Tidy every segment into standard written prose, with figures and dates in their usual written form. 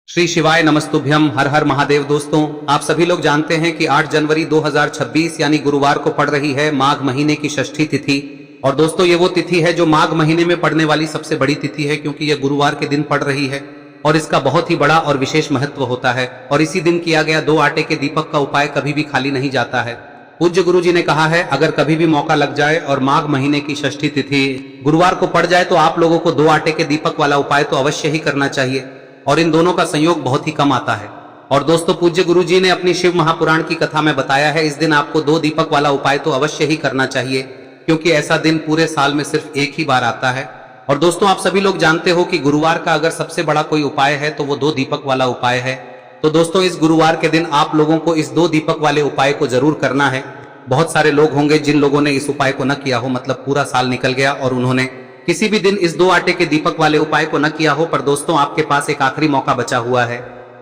श्री शिवाय नमस्तुभ्यम। हर हर महादेव। दोस्तों, आप सभी लोग जानते हैं कि 8 जनवरी 2026 यानी गुरुवार को पड़ रही है माघ महीने की षष्ठी तिथि। और दोस्तों, ये वो तिथि है जो माघ महीने में पड़ने वाली सबसे बड़ी तिथि है, क्योंकि यह गुरुवार के दिन पड़ रही है और इसका बहुत ही बड़ा और विशेष महत्व होता है। और इसी दिन किया गया 2 आटे के दीपक का उपाय कभी भी खाली नहीं जाता है। पूज्य गुरु जी ने कहा है, अगर कभी भी मौका लग जाए और माघ महीने की षष्ठी तिथि गुरुवार को पड़ जाए तो आप लोगों को 2 आटे के दीपक वाला उपाय तो अवश्य ही करना चाहिए। और इन दोनों का संयोग बहुत ही कम आता है। और दोस्तों, पूज्य गुरु जी ने अपनी शिव महापुराण की कथा में बताया है, इस दिन आपको 2 दीपक वाला उपाय तो अवश्य ही करना चाहिए, क्योंकि ऐसा दिन पूरे साल में सिर्फ एक ही बार आता है। और दोस्तों, आप सभी लोग जानते हो कि गुरुवार का अगर सबसे बड़ा कोई उपाय है तो वो 2 दीपक वाला उपाय है। तो दोस्तों, इस गुरुवार के दिन आप लोगों को इस 2 दीपक वाले उपाय को जरूर करना है। बहुत सारे लोग होंगे जिन लोगों ने इस उपाय को न किया हो, मतलब पूरा साल निकल गया और उन्होंने किसी भी दिन इस 2 आटे के दीपक वाले उपाय को न किया हो। पर दोस्तों, आपके पास एक आखिरी मौका बचा हुआ है,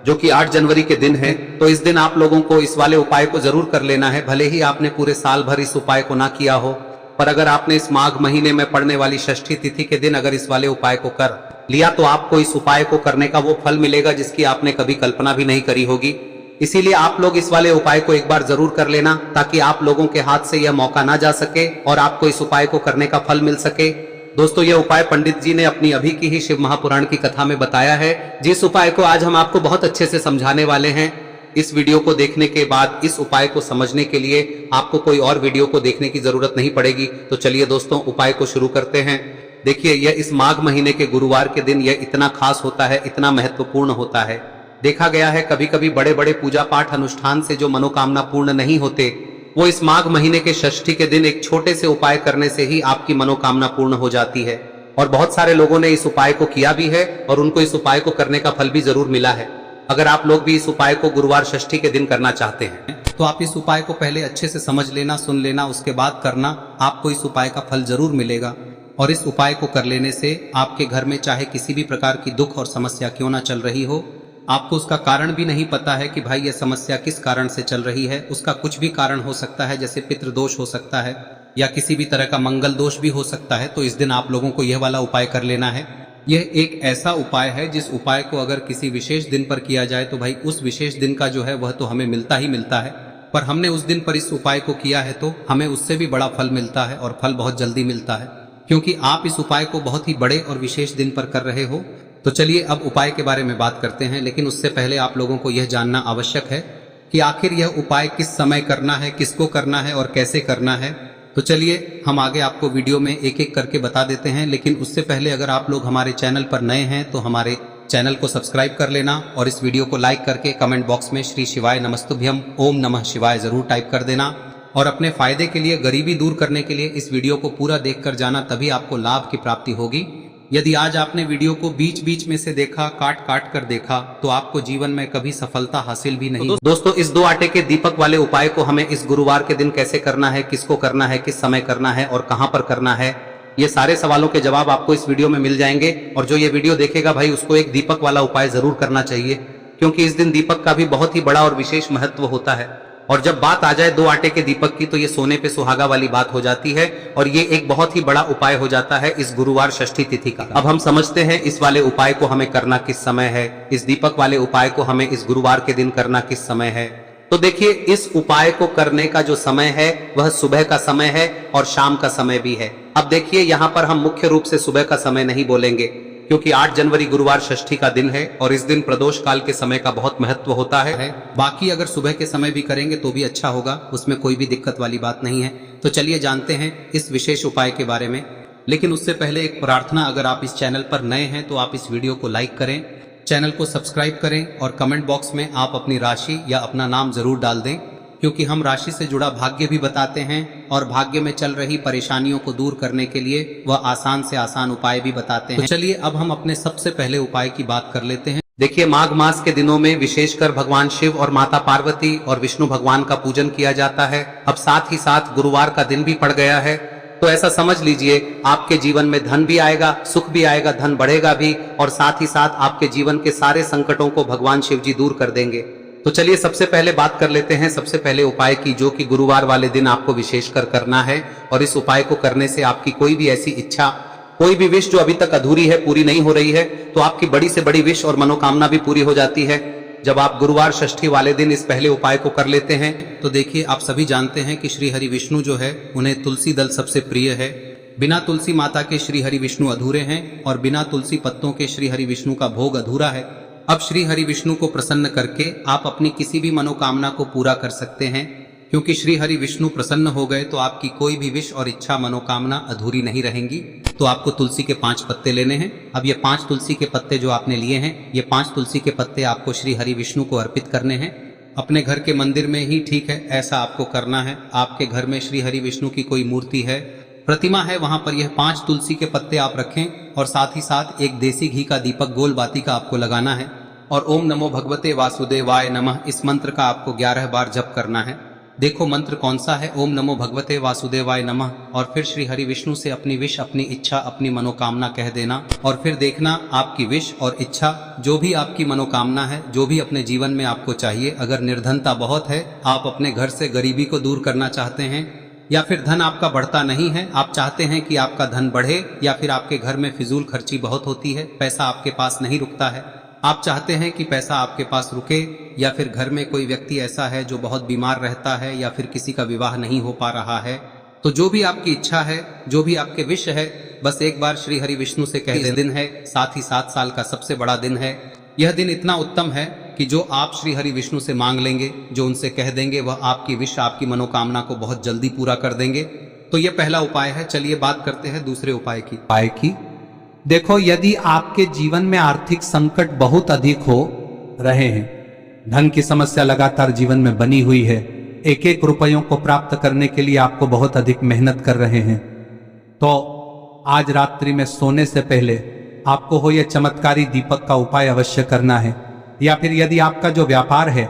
जो कि 8 जनवरी के दिन है। तो इस दिन आप लोगों को इस वाले उपाय को जरूर कर लेना है। भले ही आपने पूरे साल भर इस उपाय को ना किया हो, पर अगर आपने इस माघ महीने में पड़ने वाली षष्ठी तिथि के दिन अगर इस वाले उपाय को कर लिया तो आपको इस उपाय को करने का वो फल मिलेगा जिसकी आपने कभी कल्पना भी नहीं करी होगी। इसीलिए आप लोग इस वाले उपाय को एक बार जरूर कर लेना, ताकि आप लोगों के हाथ से यह मौका ना जा सके और आपको इस उपाय को करने का फल मिल सके। दोस्तों, यह उपाय पंडित जी ने अपनी अभी की ही शिव महापुराण की कथा में बताया है, जिस उपाय को आज हम आपको बहुत अच्छे से समझाने वाले हैं। इस वीडियो को देखने के बाद इस उपाय को समझने के लिए आपको कोई और वीडियो को देखने की जरूरत नहीं पड़ेगी। तो चलिए दोस्तों, उपाय को शुरू करते हैं। देखिए, यह इस माघ महीने के गुरुवार के दिन यह इतना खास होता है, इतना महत्वपूर्ण होता है। देखा गया है कभी कभी बड़े बड़े पूजा पाठ अनुष्ठान से जो मनोकामना पूर्ण नहीं होते, वो इस माघ महीने के षष्ठी के दिन एक छोटे से उपाय करने से ही आपकी मनोकामना पूर्ण हो जाती है। और बहुत सारे लोगों ने इस उपाय को किया भी है और उनको इस उपाय को करने का फल भी जरूर मिला है। अगर आप लोग भी इस उपाय को गुरुवार षष्ठी के दिन करना चाहते हैं तो आप इस उपाय को पहले अच्छे से समझ लेना, सुन लेना, उसके बाद करना। आपको इस उपाय का फल जरूर मिलेगा। और इस उपाय को कर लेने से आपके घर में चाहे किसी भी प्रकार की दुख और समस्या क्यों ना चल रही हो, आपको उसका कारण भी नहीं पता है कि भाई यह समस्या किस कारण से चल रही है, उसका कुछ भी कारण हो सकता है, जैसे पितृदोष हो सकता है या किसी भी तरह का मंगल दोष भी हो सकता है। तो इस दिन आप लोगों को यह वाला उपाय कर लेना है। यह एक ऐसा उपाय है जिस उपाय को अगर किसी विशेष दिन पर किया जाए तो भाई उस विशेष दिन का जो है वह तो हमें मिलता ही मिलता है। पर हमने उस दिन पर इस उपाय को किया है तो हमें उससे भी बड़ा फल मिलता है, और फल बहुत जल्दी मिलता है, क्योंकि आप इस उपाय को बहुत ही बड़े और विशेष दिन पर कर रहे हो। तो चलिए अब उपाय के बारे में बात करते हैं, लेकिन उससे पहले आप लोगों को यह जानना आवश्यक है कि आखिर यह उपाय किस समय करना है, किसको करना है और कैसे करना है। तो चलिए हम आगे आपको वीडियो में एक एक करके बता देते हैं। लेकिन उससे पहले अगर आप लोग हमारे चैनल पर नए हैं तो हमारे चैनल को सब्सक्राइब कर लेना और इस वीडियो को लाइक करके कमेंट बॉक्स में श्री शिवाय नमस्तुभ्यम ओम नमः शिवाय जरूर टाइप कर देना। और अपने फायदे के लिए, गरीबी दूर करने के लिए इस वीडियो को पूरा देखकर जाना, तभी आपको लाभ की प्राप्ति होगी। यदि आज आपने वीडियो को बीच बीच में से देखा, काट काट कर देखा, तो आपको जीवन में कभी सफलता हासिल भी नहीं। दोस्तों, इस 2 आटे के दीपक वाले उपाय को हमें इस गुरुवार के दिन कैसे करना है, किसको करना है, किस समय करना है और कहां पर करना है, ये सारे सवालों के जवाब आपको इस वीडियो में मिल जाएंगे। और जो ये वीडियो देखेगा भाई, उसको एक दीपक वाला उपाय जरूर करना चाहिए, क्योंकि इस दिन दीपक का भी बहुत ही बड़ा और विशेष महत्व होता है। और जब बात आ जाए 2 आटे के दीपक की, तो ये सोने पे सुहागा वाली बात हो जाती है और ये एक बहुत ही बड़ा उपाय हो जाता है इस गुरुवार षष्ठी तिथि का। अब हम समझते हैं इस वाले उपाय को हमें करना किस समय है, इस दीपक वाले उपाय को हमें इस गुरुवार के दिन करना किस समय है। तो देखिए, इस उपाय को करने का जो समय है वह सुबह का समय है और शाम का समय भी है। अब देखिए, यहाँ पर हम मुख्य रूप से सुबह का समय नहीं बोलेंगे, क्योंकि 8 जनवरी गुरुवार षष्ठी का दिन है और इस दिन प्रदोष काल के समय का बहुत महत्व होता है। बाकी अगर सुबह के समय भी करेंगे तो भी अच्छा होगा, उसमें कोई भी दिक्कत वाली बात नहीं है। तो चलिए जानते हैं इस विशेष उपाय के बारे में। लेकिन उससे पहले एक प्रार्थना, अगर आप इस चैनल पर नए हैं तो आप इस वीडियो को लाइक करें, चैनल को सब्सक्राइब करें और कमेंट बॉक्स में आप अपनी राशि या अपना नाम जरूर डाल दें, क्योंकि हम राशि से जुड़ा भाग्य भी बताते हैं और भाग्य में चल रही परेशानियों को दूर करने के लिए वह आसान से आसान उपाय भी बताते हैं। तो चलिए अब हम अपने सबसे पहले उपाय की बात कर लेते हैं। देखिए, माघ मास के दिनों में विशेषकर भगवान शिव और माता पार्वती और विष्णु भगवान का पूजन किया जाता है। अब साथ ही साथ गुरुवार का दिन भी पड़ गया है, तो ऐसा समझ लीजिए आपके जीवन में धन भी आएगा, सुख भी आएगा, धन बढ़ेगा भी, और साथ ही साथ आपके जीवन के सारे संकटों को भगवान शिव जी दूर कर देंगे। तो चलिए सबसे पहले बात कर लेते हैं सबसे पहले उपाय की, जो कि गुरुवार वाले दिन आपको विशेषकर करना है। और इस उपाय को करने से आपकी कोई भी ऐसी इच्छा कोई भी विश जो अभी तक अधूरी है, पूरी नहीं हो रही है, तो आपकी बड़ी से बड़ी विश और मनोकामना भी पूरी हो जाती है जब आप गुरुवार षष्ठी वाले दिन इस पहले उपाय को कर लेते हैं। तो देखिए, आप सभी जानते हैं कि श्री हरि विष्णु जो है उन्हें तुलसी दल सबसे प्रिय है। बिना तुलसी माता के श्री हरि विष्णु अधूरे हैं और बिना तुलसी पत्तों के श्री हरि विष्णु का भोग अधूरा है। अब श्री हरि विष्णु को प्रसन्न करके आप अपनी किसी भी मनोकामना को पूरा कर सकते हैं, क्योंकि श्री हरि विष्णु प्रसन्न हो गए तो आपकी कोई भी विश और इच्छा मनोकामना अधूरी नहीं रहेंगी। तो आपको तुलसी के 5 पत्ते लेने हैं। अब ये 5 तुलसी के पत्ते जो आपने लिए हैं, ये 5 तुलसी के पत्ते आपको श्री हरि विष्णु को अर्पित करने हैं। अपने घर के मंदिर में ही ठीक है, ऐसा आपको करना है। आपके घर में श्री हरि विष्णु की कोई मूर्ति है, प्रतिमा है, वहां पर यह 5 तुलसी के पत्ते आप रखें और साथ ही साथ एक देसी घी का दीपक गोल बाती का आपको लगाना है और ओम नमो भगवते वासुदेवाय नमः इस मंत्र का आपको 11 बार जप करना है। देखो मंत्र कौन सा है, ओम नमो भगवते वासुदेवाय नमः, और फिर श्री हरि विष्णु से अपनी विश, अपनी इच्छा, अपनी मनोकामना कह देना और फिर देखना आपकी विश और इच्छा, जो भी आपकी मनोकामना है, जो भी अपने जीवन में आपको चाहिए। अगर निर्धनता बहुत है, आप अपने घर से गरीबी को दूर करना चाहते हैं, या फिर धन आपका बढ़ता नहीं है, आप चाहते हैं कि आपका धन बढ़े, या फिर आपके घर में फिजूल खर्ची बहुत होती है, पैसा आपके पास नहीं रुकता है, आप चाहते हैं कि पैसा आपके पास रुके, या फिर घर में कोई व्यक्ति ऐसा है जो बहुत बीमार रहता है, या फिर किसी का विवाह नहीं हो पा रहा है, तो जो भी आपकी इच्छा है, जो भी आपके विश है, बस एक बार श्री हरि विष्णु से कह दिन है। साथ ही 7 साल का सबसे बड़ा दिन है। यह दिन इतना उत्तम है कि जो आप श्री हरि विष्णु से मांग लेंगे, जो उनसे कह देंगे, वह आपकी विश, आपकी मनोकामना को बहुत जल्दी पूरा कर देंगे। तो यह पहला उपाय है। चलिए बात करते हैं दूसरे उपाय की। देखो, यदि आपके जीवन में आर्थिक संकट बहुत अधिक हो रहे हैं, धन की समस्या लगातार जीवन में बनी हुई है, एक एक रुपयों को प्राप्त करने के लिए आपको बहुत अधिक मेहनत कर रहे हैं, तो आज रात्रि में सोने से पहले आपको हो यह चमत्कारी दीपक का उपाय अवश्य करना है। या फिर यदि आपका जो व्यापार है,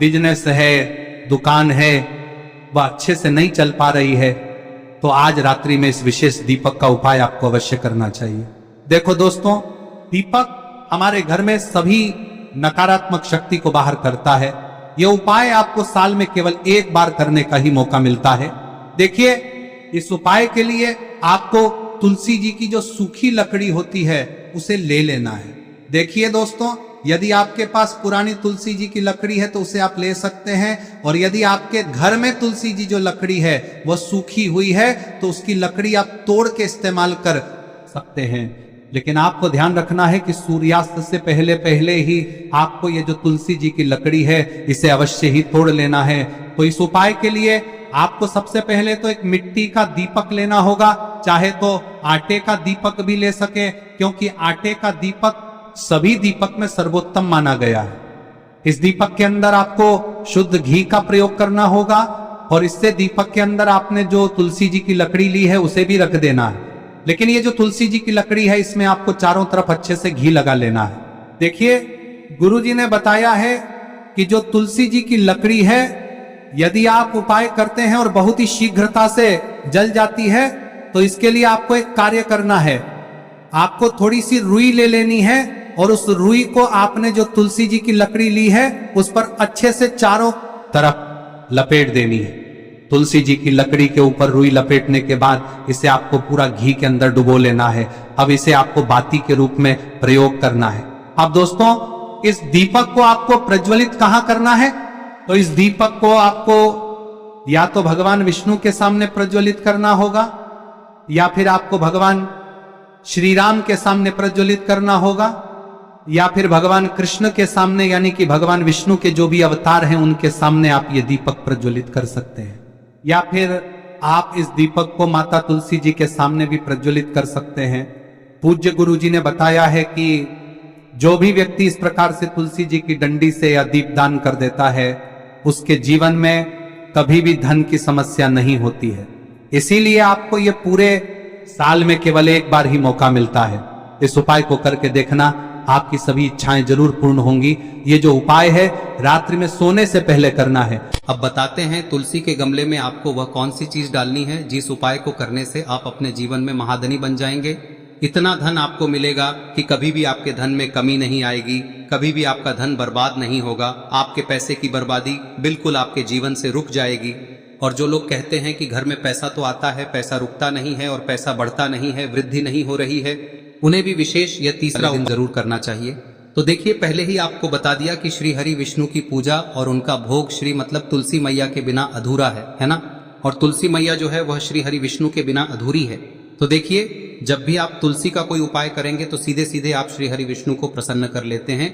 बिजनेस है, दुकान है, वह अच्छे से नहीं चल पा रही है, तो आज रात्रि में इस विशेष दीपक का उपाय आपको अवश्य करना चाहिए। देखो दोस्तों, दीपक हमारे घर में सभी नकारात्मक शक्ति को बाहर करता है। यह उपाय आपको साल में केवल 1 बार करने का ही मौका मिलता है। देखिए, इस उपाय के लिए आपको तुलसी जी की जो सूखी लकड़ी होती है उसे ले लेना है। देखिए दोस्तों, यदि आपके पास पुरानी तुलसी जी की लकड़ी है तो उसे आप ले सकते हैं, और यदि आपके घर में तुलसी जी जो लकड़ी है वह सूखी हुई है तो उसकी लकड़ी आप तोड़ के इस्तेमाल कर सकते हैं। लेकिन आपको ध्यान रखना है कि सूर्यास्त से पहले पहले ही आपको ये जो तुलसी जी की लकड़ी है इसे अवश्य ही तोड़ लेना है। तो इस उपाय के लिए आपको सबसे पहले तो एक मिट्टी का दीपक लेना होगा, चाहे तो आटे का दीपक भी ले सके, क्योंकि आटे का दीपक सभी दीपक में सर्वोत्तम माना गया है। इस दीपक के अंदर आपको शुद्ध घी का प्रयोग करना होगा, और इससे दीपक के अंदर आपने जो तुलसी जी की लकड़ी ली है उसे भी रख देना है। लेकिन ये जो तुलसी जी की लकड़ी है, इसमें आपको चारों तरफ अच्छे से घी लगा लेना है। देखिए, गुरुजी ने बताया है कि जो तुलसी जी की लकड़ी है, यदि आप उपाय करते हैं और बहुत ही शीघ्रता से जल जाती है, तो इसके लिए आपको एक कार्य करना है। आपको थोड़ी सी रुई ले लेनी है और उस रुई को आपने जो तुलसी जी की लकड़ी ली है उस पर अच्छे से चारों तरफ लपेट देनी है। तुलसी जी की लकड़ी के ऊपर रुई लपेटने के बाद इसे आपको पूरा घी के अंदर डुबो लेना है। अब इसे आपको बाती के रूप में प्रयोग करना है। अब दोस्तों, इस दीपक को आपको प्रज्वलित कहां करना है? तो इस दीपक को आपको या तो भगवान विष्णु के सामने प्रज्वलित करना होगा, या फिर आपको भगवान श्री राम के सामने प्रज्वलित करना होगा, या फिर भगवान कृष्ण के सामने, यानी कि भगवान विष्णु के जो भी अवतार हैं उनके सामने आप ये दीपक प्रज्वलित कर सकते हैं। या फिर आप इस दीपक को माता तुलसी जी के सामने भी प्रज्वलित कर सकते हैं। पूज्य गुरु जी ने बताया है कि जो भी व्यक्ति इस प्रकार से तुलसी जी की डंडी से या दीपदान कर देता है, उसके जीवन में कभी भी धन की समस्या नहीं होती है। इसीलिए आपको ये पूरे साल में केवल 1 बार ही मौका मिलता है। इस उपाय को करके देखना, आपकी सभी इच्छाएं जरूर पूर्ण होंगी। ये जो उपाय है रात्रि में सोने से पहले करना है। अब बताते हैं तुलसी के गमले में आपको वह कौन सी चीज डालनी है जिस उपाय को करने से आप अपने जीवन में महाधनी बन जाएंगे। इतना धन आपको मिलेगा कि कभी भी आपके धन में कमी नहीं आएगी, कभी भी आपका धन बर्बाद नहीं होगा। आपके पैसे की बर्बादी बिल्कुल आपके जीवन से रुक जाएगी। और जो लोग कहते हैं कि घर में पैसा तो आता है, पैसा रुकता नहीं है और पैसा बढ़ता नहीं है, वृद्धि नहीं हो रही है, उन्हें भी विशेष यह तीसरा दिन जरूर करना चाहिए। तो देखिए, पहले ही आपको बता दिया कि श्री हरि विष्णु की पूजा और उनका भोग श्री मतलब तुलसी मैया के बिना अधूरा है ना। और तुलसी मैया जो है वह श्री हरि विष्णु के बिना अधूरी है। तो देखिए, जब भी आप तुलसी का कोई उपाय करेंगे तो सीधे सीधे आप श्री हरि विष्णु को प्रसन्न कर लेते हैं।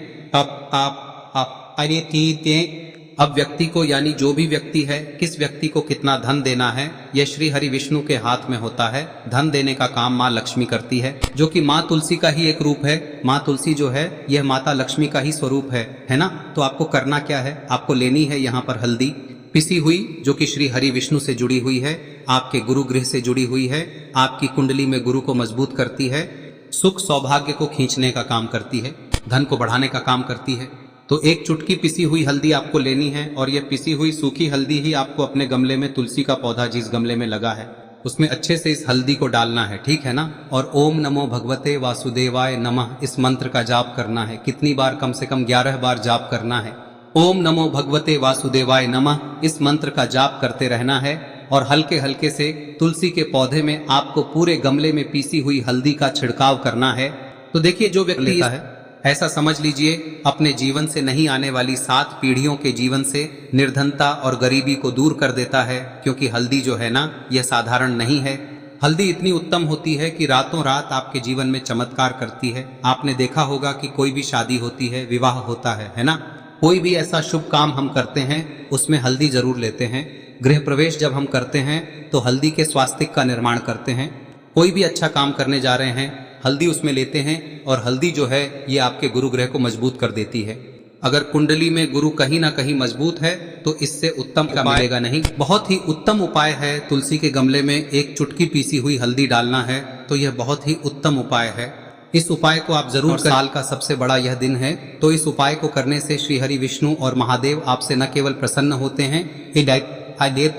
अब व्यक्ति को, यानी जो भी व्यक्ति है, किस व्यक्ति को कितना धन देना है, यह श्री हरि विष्णु के हाथ में होता है। धन देने का काम माँ लक्ष्मी करती है, जो कि माँ तुलसी का ही एक रूप है। माँ तुलसी जो है यह माता लक्ष्मी का ही स्वरूप है ना। तो आपको करना क्या है, आपको लेनी है यहाँ पर हल्दी पिसी हुई, जो कि श्री हरि विष्णु से जुड़ी हुई है, आपके गुरु गृह से जुड़ी हुई है, आपकी कुंडली में गुरु को मजबूत करती है, सुख सौभाग्य को खींचने का काम करती है, धन को बढ़ाने का काम करती है। तो एक चुटकी पिसी हुई हल्दी आपको लेनी है और यह पिसी हुई सूखी हल्दी ही आपको अपने गमले में, तुलसी का पौधा जिस गमले में लगा है उसमें अच्छे से इस हल्दी को डालना है, ठीक है ना। और ओम नमो भगवते वासुदेवाय नमः इस मंत्र का जाप करना है। कितनी बार? कम से कम 11 बार जाप करना है। ओम नमो भगवते वासुदेवाय नमः इस मंत्र का जाप करते रहना है और हल्के हल्के से तुलसी के पौधे में आपको पूरे गमले में पीसी हुई हल्दी का छिड़काव करना है। तो देखिए, जो व्यक्ति लेता है, ऐसा समझ लीजिए अपने जीवन से नहीं आने वाली 7 पीढ़ियों के जीवन से निर्धनता और गरीबी को दूर कर देता है। क्योंकि हल्दी जो है ना, यह साधारण नहीं है। हल्दी इतनी उत्तम होती है कि रातों रात आपके जीवन में चमत्कार करती है। आपने देखा होगा कि कोई भी शादी होती है, विवाह होता है ना, कोई भी ऐसा शुभ काम हम करते हैं उसमें हल्दी जरूर लेते हैं। गृह प्रवेश जब हम करते हैं तो हल्दी के स्वास्तिक का निर्माण करते हैं। कोई भी अच्छा काम करने जा रहे हैं, हल्दी उसमें लेते हैं और हल्दी जो है ये आपके गुरु ग्रह को मजबूत कर देती है। अगर कुंडली में गुरु कहीं ना कहीं मजबूत है तो इससे उत्तम का मिलेगा नहीं। बहुत ही उत्तम उपाय है, तुलसी के गमले में एक चुटकी पीसी हुई हल्दी डालना है, तो यह बहुत ही उत्तम उपाय है। इस उपाय को आप जरूर करें। साल का सबसे बड़ा यह दिन है, तो इस उपाय को करने से श्री हरि विष्णु और महादेव आपसे न केवल प्रसन्न होते हैं,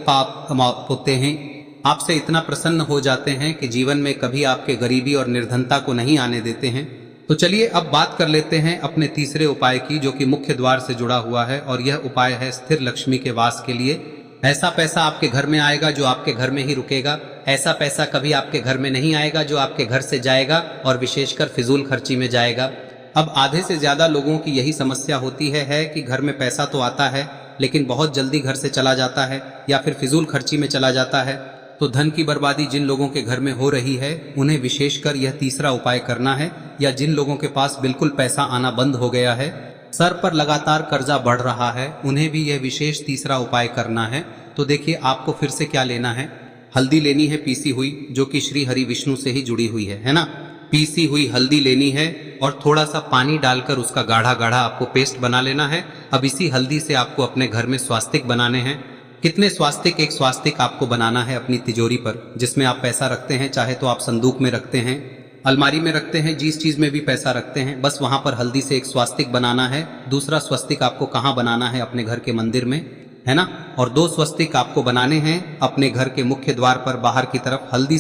पाप होते हैं, आपसे इतना प्रसन्न हो जाते हैं कि जीवन में कभी आपके गरीबी और निर्धनता को नहीं आने देते हैं। तो चलिए अब बात कर लेते हैं अपने तीसरे उपाय की, जो कि मुख्य द्वार से जुड़ा हुआ है। और यह उपाय है स्थिर लक्ष्मी के वास के लिए। ऐसा पैसा आपके घर में आएगा जो आपके घर में ही रुकेगा। ऐसा पैसा कभी आपके घर में नहीं आएगा जो आपके घर से जाएगा और विशेषकर फिजूल खर्ची में जाएगा। अब आधे से ज्यादा लोगों की यही समस्या होती है कि घर में पैसा तो आता है लेकिन बहुत जल्दी घर से चला जाता है या फिर फिजूल खर्ची में चला जाता है। तो धन की बर्बादी जिन लोगों के घर में हो रही है उन्हें विशेषकर यह तीसरा उपाय करना है। या जिन लोगों के पास बिल्कुल पैसा आना बंद हो गया है, सर पर लगातार कर्जा बढ़ रहा है, उन्हें भी यह विशेष तीसरा उपाय करना है। तो देखिए, आपको फिर से क्या लेना है, हल्दी लेनी है पीसी हुई, जो कि श्री हरि विष्णु से ही जुड़ी हुई है ना। पीसी हुई हल्दी लेनी है और थोड़ा सा पानी डालकर उसका गाढ़ा गाढ़ा आपको पेस्ट बना लेना है। अब इसी हल्दी से आपको अपने घर में स्वास्तिक बनाने हैं। कितने स्वास्तिक? एक स्वास्तिक आपको बनाना है अपनी तिजोरी पर, जिसमें आप पैसा रखते हैं। चाहे तो आप संदूक में रखते हैं, अलमारी में रखते हैं, जिस चीज में भी पैसा रखते हैं, बस वहां पर हल्दी से एक स्वास्तिक बनाना है। दूसरा स्वस्तिक आपको कहाँ बनाना है? अपने घर के मंदिर में, है ना। और 2 स्वस्तिक आपको बनाने हैं अपने घर के मुख्य द्वार पर बाहर की तरफ। हल्दी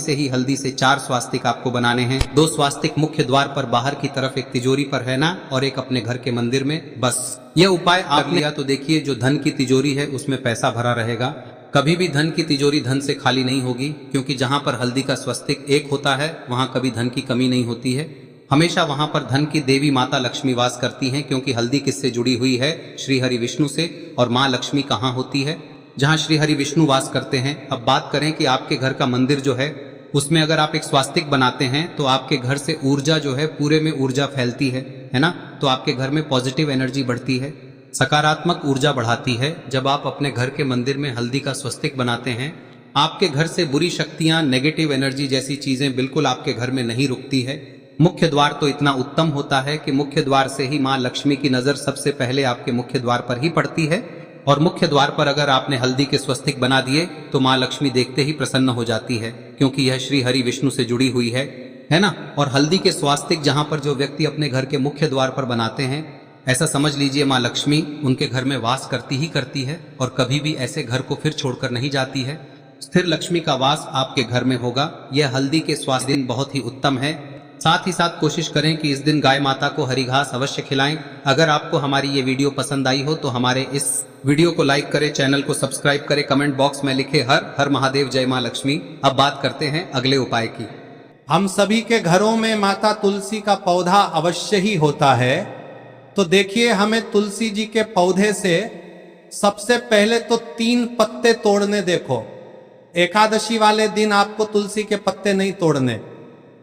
से 4 स्वास्तिक आपको बनाने हैं। 2 स्वास्तिक मुख्य द्वार पर बाहर की तरफ, एक तिजोरी पर, है ना, और एक अपने घर के मंदिर में। बस यह उपाय आप लिया तो देखिए, जो धन की तिजोरी है उसमें पैसा भरा रहेगा। कभी भी धन की तिजोरी धन से खाली नहीं होगी, क्योंकि जहां पर हल्दी का स्वस्तिक एक होता है वहां कभी धन की कमी नहीं होती है। हमेशा वहां पर धन की देवी माता लक्ष्मी वास करती हैं, क्योंकि हल्दी किससे जुड़ी हुई है? श्री हरि विष्णु से। और माँ लक्ष्मी कहाँ होती है? जहाँ श्री हरि विष्णु वास करते हैं। अब बात करें कि आपके घर का मंदिर जो है उसमें अगर आप एक स्वास्तिक बनाते हैं तो आपके घर से ऊर्जा जो है, पूरे में ऊर्जा फैलती है ना। तो आपके घर में पॉजिटिव एनर्जी बढ़ती है, सकारात्मक ऊर्जा बढ़ाती है। जब आप अपने घर के मंदिर में हल्दी का स्वस्तिक बनाते हैं, आपके घर से बुरी शक्तियां, नेगेटिव एनर्जी जैसी चीजें बिल्कुल आपके घर में नहीं रुकती है। मुख्य द्वार तो इतना उत्तम होता है कि मुख्य द्वार से ही माँ लक्ष्मी की नजर सबसे पहले आपके मुख्य द्वार पर ही पड़ती है। और मुख्य द्वार पर अगर आपने हल्दी के स्वस्तिक बना दिए तो माँ लक्ष्मी देखते ही प्रसन्न हो जाती है, क्योंकि यह श्री हरि विष्णु से जुड़ी हुई है ना। और हल्दी के स्वास्तिक जहां पर जो व्यक्ति अपने घर के मुख्य द्वार पर बनाते हैं, ऐसा समझ लीजिए माँ लक्ष्मी उनके घर में वास करती ही करती है और कभी भी ऐसे घर को फिर छोड़कर नहीं जाती है। स्थिर लक्ष्मी का वास आपके घर में होगा। यह हल्दी के स्वास्थ्य दिन बहुत ही उत्तम है। साथ ही साथ कोशिश करें कि इस दिन गाय माता को हरी घास अवश्य खिलाएं। अगर आपको हमारी ये वीडियो पसंद आई हो तो हमारे इस वीडियो को लाइक करें, चैनल को सब्सक्राइब करें, कमेंट बॉक्स में लिखे हर हर महादेव, जय मां लक्ष्मी। अब बात करते हैं अगले उपाय की। हम सभी के घरों में माता तुलसी का पौधा अवश्य ही होता है। तो देखिए, हमें तुलसी जी के पौधे से सबसे पहले तो 3 पत्ते तोड़ने। देखो, एकादशी वाले दिन आपको तुलसी के पत्ते नहीं तोड़ने।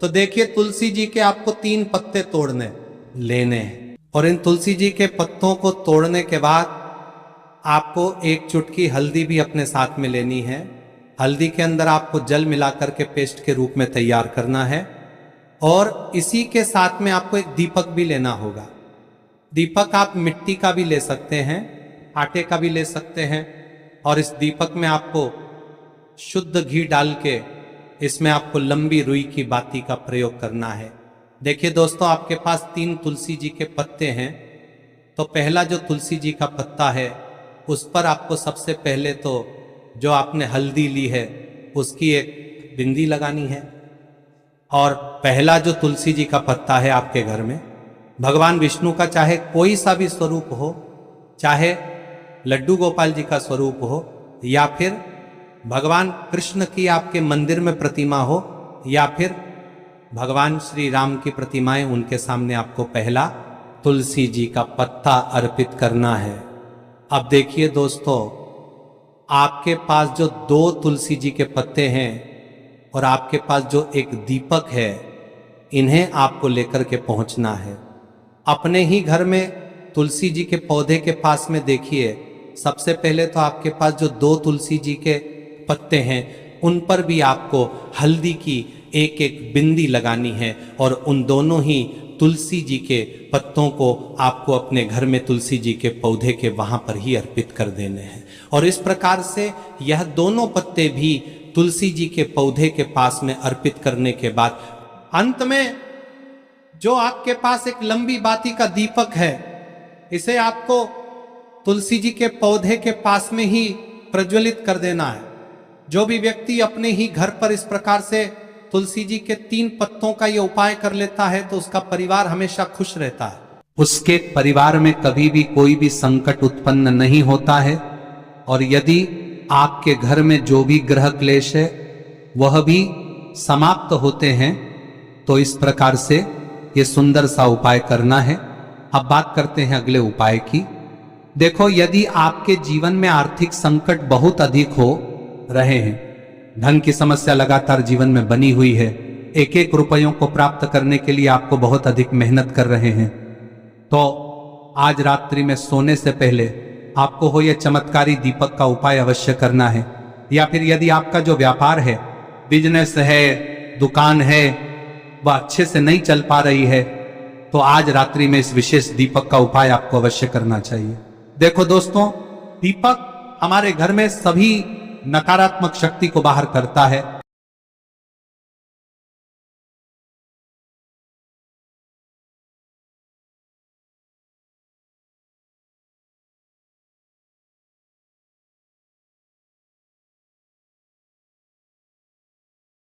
तो देखिए, तुलसी जी के आपको 3 पत्ते तोड़ने लेने हैं। और इन तुलसी जी के पत्तों को तोड़ने के बाद आपको 1 चुटकी हल्दी भी अपने साथ में लेनी है। हल्दी के अंदर आपको जल मिलाकर के पेस्ट के रूप में तैयार करना है। और इसी के साथ में आपको एक दीपक भी लेना होगा। दीपक आप मिट्टी का भी ले सकते हैं, आटे का भी ले सकते हैं। और इस दीपक में आपको शुद्ध घी डाल के इसमें आपको लंबी रुई की बाती का प्रयोग करना है। देखिए दोस्तों, आपके पास 3 तुलसी जी के पत्ते हैं। तो पहला जो तुलसी जी का पत्ता है उस पर आपको सबसे पहले तो जो आपने हल्दी ली है उसकी एक बिंदी लगानी है। और पहला जो तुलसी जी का पत्ता है आपके घर में, भगवान विष्णु का चाहे कोई सा भी स्वरूप हो, चाहे लड्डू गोपाल जी का स्वरूप हो, या फिर भगवान कृष्ण की आपके मंदिर में प्रतिमा हो, या फिर भगवान श्री राम की प्रतिमाएं, उनके सामने आपको पहला तुलसी जी का पत्ता अर्पित करना है। अब देखिए दोस्तों, आपके पास जो 2 तुलसी जी के पत्ते हैं और आपके पास जो एक दीपक है, इन्हें आपको लेकर के पहुंचना है। अपने ही घर में तुलसी जी के पौधे के पास में देखिए, सबसे पहले तो आपके पास जो 2 तुलसी जी के पत्ते हैं उन पर भी आपको हल्दी की एक एक बिंदी लगानी है। और उन दोनों ही तुलसी जी के पत्तों को आपको अपने घर में तुलसी जी के पौधे के वहां पर ही अर्पित कर देने हैं। और इस प्रकार से यह दोनों पत्ते भी तुलसी जी के पौधे के पास में अर्पित करने के बाद अंत में जो आपके पास एक लंबी बाती का दीपक है, इसे आपको तुलसी जी के पौधे के पास में ही प्रज्वलित कर देना है। जो भी व्यक्ति अपने ही घर पर इस प्रकार से तुलसी जी के 3 पत्तों का यह उपाय कर लेता है तो उसका परिवार हमेशा खुश रहता है। उसके परिवार में कभी भी कोई भी संकट उत्पन्न नहीं होता है। और यदि आपके घर में जो भी ग्रह क्लेश है वह भी समाप्त होते हैं। तो इस प्रकार से ये सुंदर सा उपाय करना है। अब बात करते हैं अगले उपाय की। देखो, यदि आपके जीवन में आर्थिक संकट बहुत अधिक हो रहे हैं, धन की समस्या लगातार जीवन में बनी हुई है, एक एक रुपयों को प्राप्त करने के लिए आपको बहुत अधिक मेहनत कर रहे हैं, तो आज रात्रि में सोने से पहले आपको हो यह चमत्कारी दीपक का उपाय अवश्य करना है। या फिर यदि आपका जो व्यापार है, बिजनेस है, दुकान है, वह अच्छे से नहीं चल पा रही है, तो आज रात्रि में इस विशेष दीपक का उपाय आपको अवश्य करना चाहिए। देखो दोस्तों, दीपक हमारे घर में सभी नकारात्मक शक्ति को बाहर करता है।